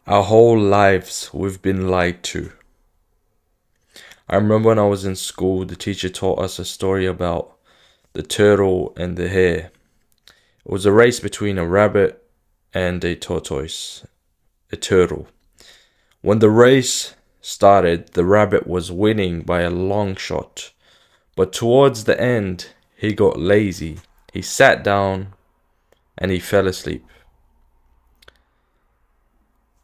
Our whole lives we've been lied to. I remember when I was in school, the teacher taught us a story about the turtle and the hare. It was a race between a rabbit and a tortoise, a turtle. When the race started, the rabbit was winning by a long shot. But towards the end, he got lazy. He sat down and he fell asleep.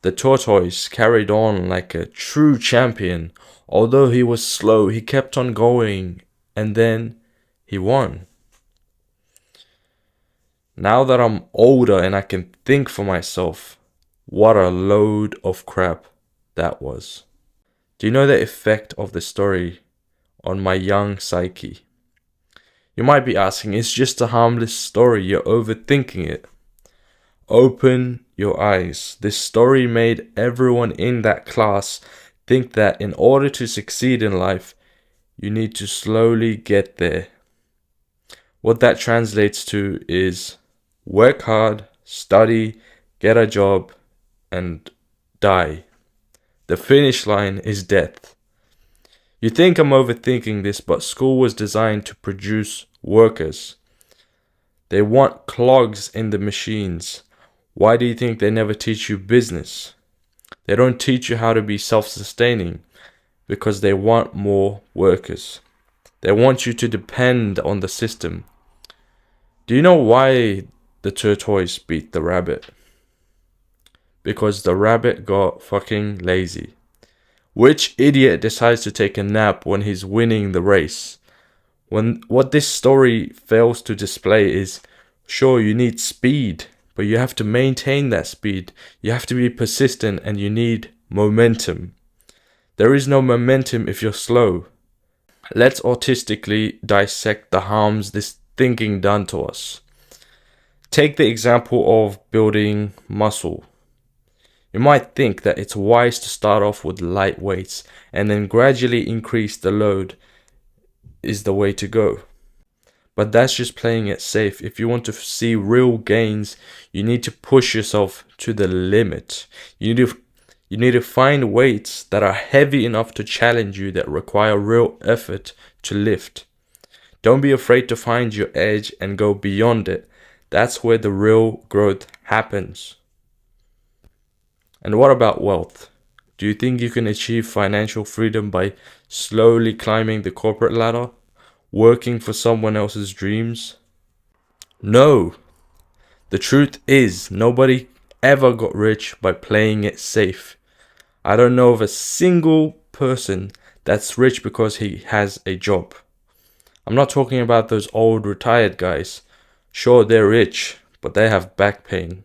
The tortoise carried on like a true champion. Although he was slow, he kept on going, and then he won. Now that I'm older and I can think for myself, what a load of crap that was. Do you know the effect of the story on my young psyche? You might be asking, it's just a harmless story, you're overthinking it. Open your eyes. This story made everyone in that class think that in order to succeed in life, you need to slowly get there. What that translates to is work hard, study, get a job, and die. The finish line is death. You think I'm overthinking this, but school was designed to produce workers. They want clogs in the machines. Why do you think they never teach you business? They don't teach you how to be self-sustaining because they want more workers. They want you to depend on the system. Do you know why the tortoise beat the rabbit? Because the rabbit got fucking lazy. Which idiot decides to take a nap when he's winning the race? What this story fails to display is, sure, you need speed, but you have to maintain that speed. You have to be persistent and you need momentum. There is no momentum if you're slow. Let's autistically dissect the harms this thinking done to us. Take the example of building muscle. You might think that it's wise to start off with light weights and then gradually increase the load is the way to go. But that's just playing it safe. If you want to see real gains, you need to push yourself to the limit. You need to find weights that are heavy enough to challenge you, that require real effort to lift. Don't be afraid to find your edge and go beyond it. That's where the real growth happens. And what about wealth? Do you think you can achieve financial freedom by slowly climbing the corporate ladder? Working for someone else's dreams? No. The truth is, nobody ever got rich by playing it safe. I don't know of a single person that's rich because he has a job. I'm not talking about those old retired guys. Sure, they're rich, but they have back pain.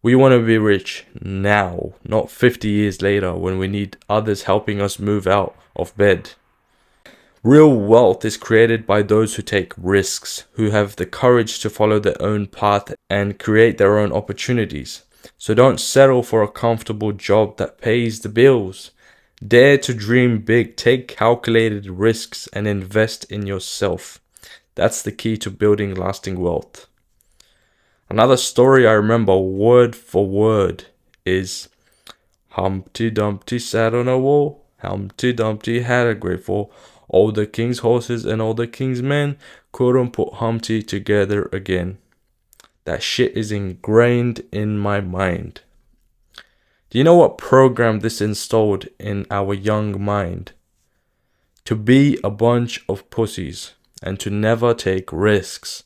We want to be rich now, not 50 years later when we need others helping us move out of bed. Real wealth is created by those who take risks, who have the courage to follow their own path and create their own opportunities. So don't settle for a comfortable job that pays the bills. Dare to dream big, take calculated risks and invest in yourself. That's the key to building lasting wealth. Another story I remember word for word is Humpty Dumpty sat on a wall. Humpty Dumpty had a great fall. All the king's horses and all the king's men couldn't put Humpty together again. That shit is ingrained in my mind. Do you know what program this installed in our young mind? To be a bunch of pussies and to never take risks.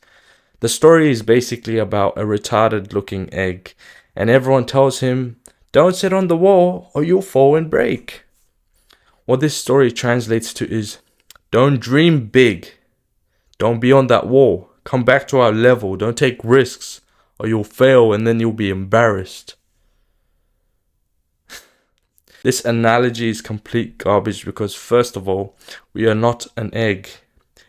The story is basically about a retarded looking egg, and everyone tells him, don't sit on the wall or you'll fall and break. What this story translates to is, don't dream big. Don't be on that wall. Come back to our level. Don't take risks or you'll fail and then you'll be embarrassed. This analogy is complete garbage because, first of all, we are not an egg.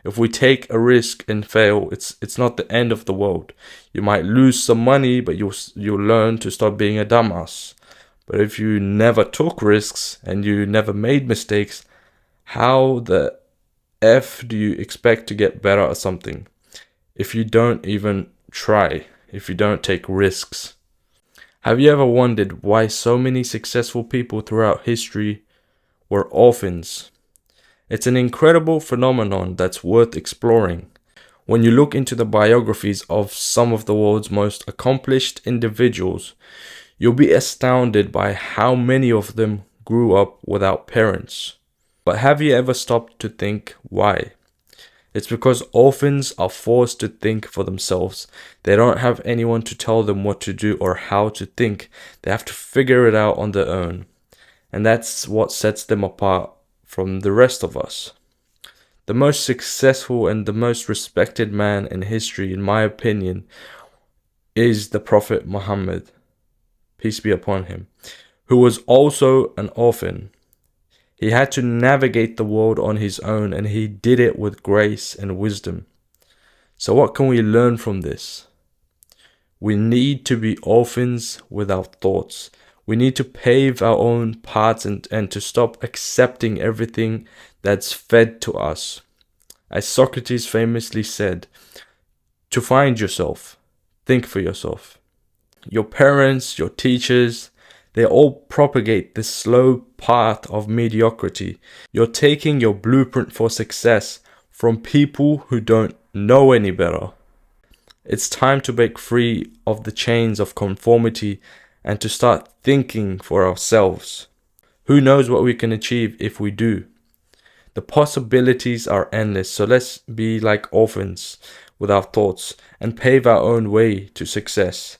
If we take a risk and fail, it's not the end of the world. You might lose some money, but you'll learn to stop being a dumbass. But if you never took risks and you never made mistakes, how the F do you expect to get better at something? If you don't even try, if you don't take risks. Have you ever wondered why so many successful people throughout history were orphans? It's an incredible phenomenon that's worth exploring. When you look into the biographies of some of the world's most accomplished individuals, you'll be astounded by how many of them grew up without parents. But have you ever stopped to think why? It's because orphans are forced to think for themselves. They don't have anyone to tell them what to do or how to think. They have to figure it out on their own. And that's what sets them apart from the rest of us. The most successful and the most respected man in history, in my opinion, is the Prophet Muhammad, peace be upon him, who was also an orphan. He had to navigate the world on his own, and he did it with grace and wisdom. So what can we learn from this? We need to be orphans with our thoughts. We need to pave our own paths and to stop accepting everything that's fed to us. As Socrates famously said, to find yourself, think for yourself. Your parents, your teachers, they all propagate this slow path of mediocrity. You're taking your blueprint for success from people who don't know any better. It's time to break free of the chains of conformity and to start thinking for ourselves. Who knows what we can achieve if we do? The possibilities are endless, so let's be like orphans with our thoughts and pave our own way to success.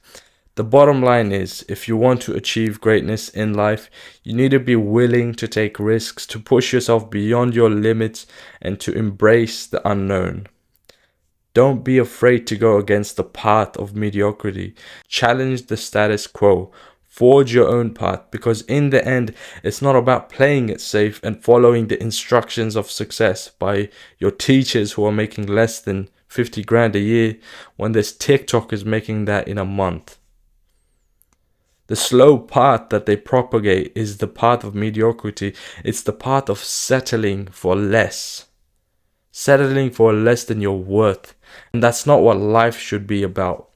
The bottom line is, if you want to achieve greatness in life, you need to be willing to take risks, to push yourself beyond your limits, and to embrace the unknown. Don't be afraid to go against the path of mediocrity. Challenge the status quo. Forge your own path, because in the end, it's not about playing it safe and following the instructions of success by your teachers who are making less than 50 grand a year when this TikTok is making that in a month. The slow path that they propagate is the path of mediocrity. It's the path of settling for less. Settling for less than your worth. And that's not what life should be about.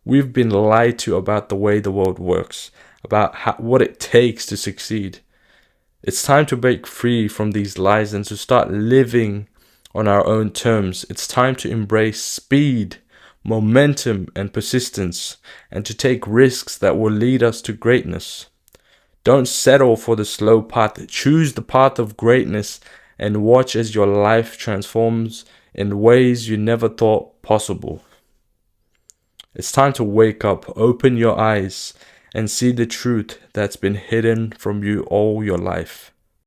We've been lied to about the way the world works, about what it takes to succeed. It's time to break free from these lies and to start living on our own terms. It's time to embrace speed, momentum, and persistence, and to take risks that will lead us to greatness. Don't settle for the slow path. Choose the path of greatness and watch as your life transforms in ways you never thought possible. It's time to wake up, open your eyes, and see the truth that's been hidden from you all your life.